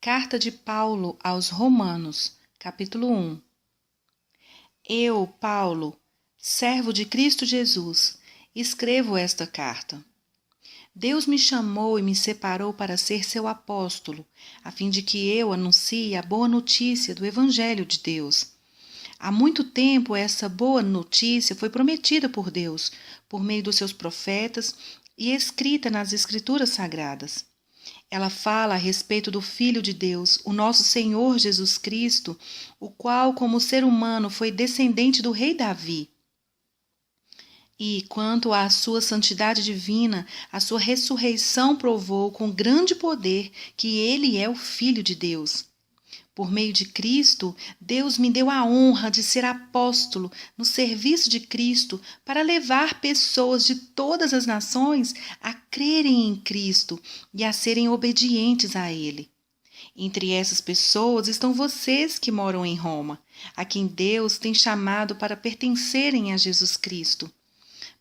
Carta de Paulo aos Romanos, capítulo 1. Eu, Paulo, servo de Cristo Jesus, escrevo esta carta. Deus me chamou e me separou para ser seu apóstolo, a fim de que eu anuncie a boa notícia do Evangelho de Deus. Há muito tempo essa boa notícia foi prometida por Deus, por meio dos seus profetas e escrita nas Escrituras Sagradas. Ela fala a respeito do Filho de Deus, o nosso Senhor Jesus Cristo, o qual, como ser humano, foi descendente do rei Davi. E, quanto à sua santidade divina, a sua ressurreição provou com grande poder que ele é o Filho de Deus. Por meio de Cristo, Deus me deu a honra de ser apóstolo no serviço de Cristo para levar pessoas de todas as nações a crerem em Cristo e a serem obedientes a Ele. Entre essas pessoas estão vocês que moram em Roma, a quem Deus tem chamado para pertencerem a Jesus Cristo.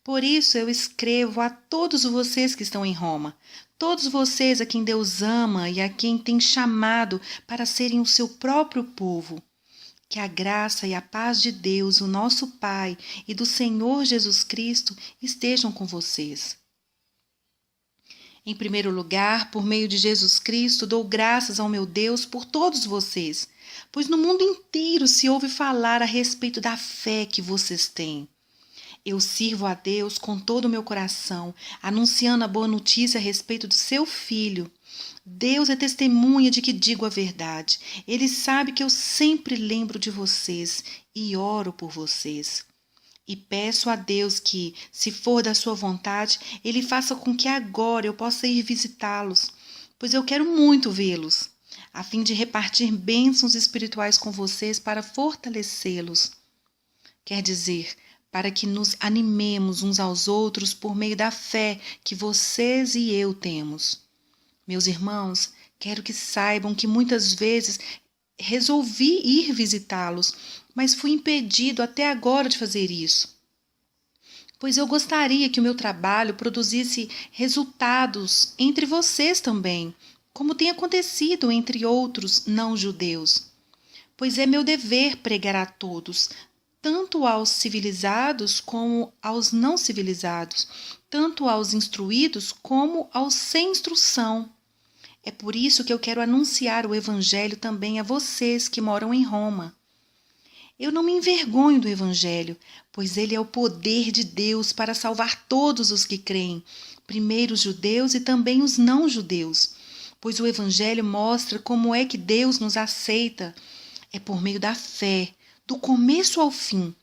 Por isso eu escrevo a todos vocês que estão em Roma, todos vocês a quem Deus ama e a quem tem chamado para serem o seu próprio povo. Que a graça e a paz de Deus, o nosso Pai, e do Senhor Jesus Cristo estejam com vocês. Em primeiro lugar, por meio de Jesus Cristo, dou graças ao meu Deus por todos vocês, pois no mundo inteiro se ouve falar a respeito da fé que vocês têm. Eu sirvo a Deus com todo o meu coração, anunciando a boa notícia a respeito do seu Filho. Deus é testemunha de que digo a verdade. Ele sabe que eu sempre lembro de vocês e oro por vocês. E peço a Deus que, se for da sua vontade, Ele faça com que agora eu possa ir visitá-los, pois eu quero muito vê-los, a fim de repartir bênçãos espirituais com vocês para fortalecê-los. Quer dizer, para que nos animemos uns aos outros por meio da fé que vocês e eu temos. Meus irmãos, quero que saibam que muitas vezes resolvi ir visitá-los, mas fui impedido até agora de fazer isso. Pois eu gostaria que o meu trabalho produzisse resultados entre vocês também, como tem acontecido entre outros não-judeus. Pois é meu dever pregar a todos, tanto aos civilizados como aos não civilizados, tanto aos instruídos como aos sem instrução. É por isso que eu quero anunciar o Evangelho também a vocês que moram em Roma. Eu não me envergonho do Evangelho, pois ele é o poder de Deus para salvar todos os que creem, primeiro os judeus e também os não-judeus, pois o Evangelho mostra como é que Deus nos aceita. É por meio da fé, do começo ao fim.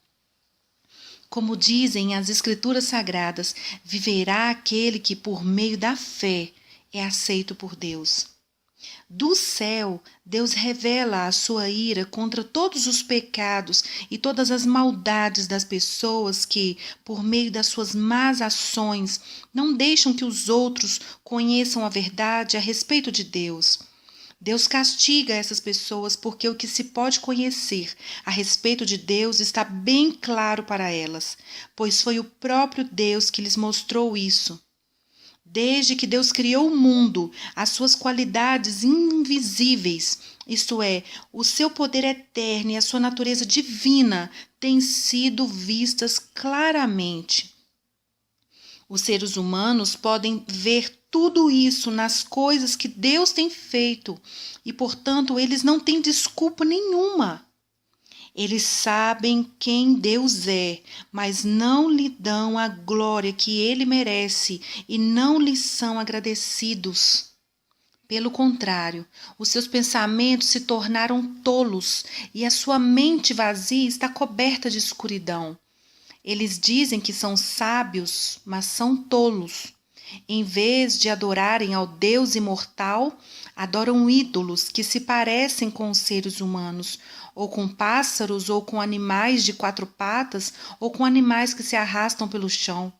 Como dizem as Escrituras Sagradas, viverá aquele que, por meio da fé, é aceito por Deus. Do céu, Deus revela a sua ira contra todos os pecados e todas as maldades das pessoas que, por meio das suas más ações, não deixam que os outros conheçam a verdade a respeito de Deus. Deus castiga essas pessoas porque o que se pode conhecer a respeito de Deus está bem claro para elas, pois foi o próprio Deus que lhes mostrou isso. Desde que Deus criou o mundo, as suas qualidades invisíveis, isto é, o seu poder eterno e a sua natureza divina, têm sido vistas claramente. Os seres humanos podem ver tudo isso nas coisas que Deus tem feito e, portanto, eles não têm desculpa nenhuma. Eles sabem quem Deus é, mas não lhe dão a glória que ele merece e não lhe são agradecidos. Pelo contrário, os seus pensamentos se tornaram tolos e a sua mente vazia está coberta de escuridão. Eles dizem que são sábios, mas são tolos. Em vez de adorarem ao Deus imortal, adoram ídolos que se parecem com os seres humanos, ou com pássaros, ou com animais de quatro patas, ou com animais que se arrastam pelo chão.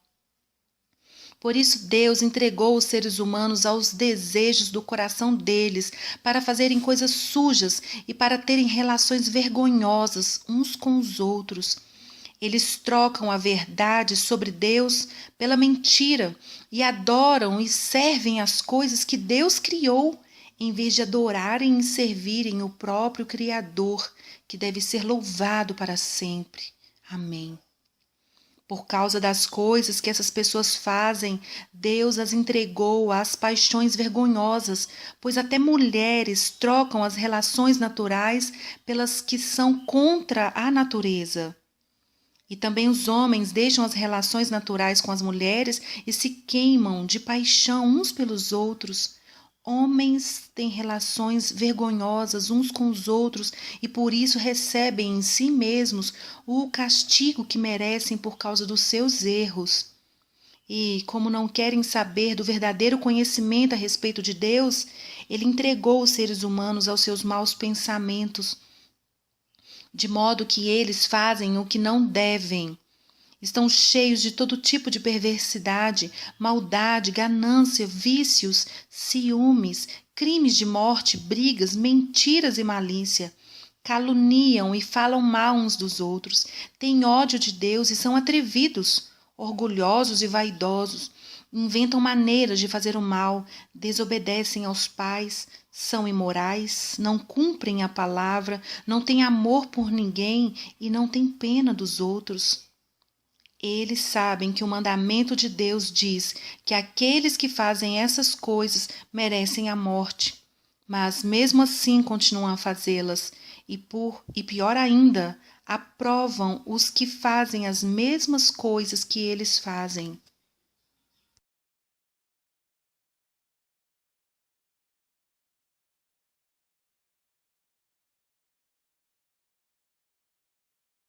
Por isso Deus entregou os seres humanos aos desejos do coração deles, para fazerem coisas sujas e para terem relações vergonhosas uns com os outros. Eles trocam a verdade sobre Deus pela mentira e adoram e servem as coisas que Deus criou em vez de adorarem e servirem o próprio Criador, que deve ser louvado para sempre. Amém. Por causa das coisas que essas pessoas fazem, Deus as entregou às paixões vergonhosas, pois até mulheres trocam as relações naturais pelas que são contra a natureza. E também os homens deixam as relações naturais com as mulheres e se queimam de paixão uns pelos outros. Homens têm relações vergonhosas uns com os outros e por isso recebem em si mesmos o castigo que merecem por causa dos seus erros. E, como não querem saber do verdadeiro conhecimento a respeito de Deus, Ele entregou os seres humanos aos seus maus pensamentos, de modo que eles fazem o que não devem. Estão cheios de todo tipo de perversidade, maldade, ganância, vícios, ciúmes, crimes de morte, brigas, mentiras e malícia. Caluniam e falam mal uns dos outros, têm ódio de Deus e são atrevidos, orgulhosos e vaidosos. Inventam maneiras de fazer o mal, desobedecem aos pais, são imorais, não cumprem a palavra, não têm amor por ninguém e não têm pena dos outros. Eles sabem que o mandamento de Deus diz que aqueles que fazem essas coisas merecem a morte, mas mesmo assim continuam a fazê-las e pior ainda, aprovam os que fazem as mesmas coisas que eles fazem.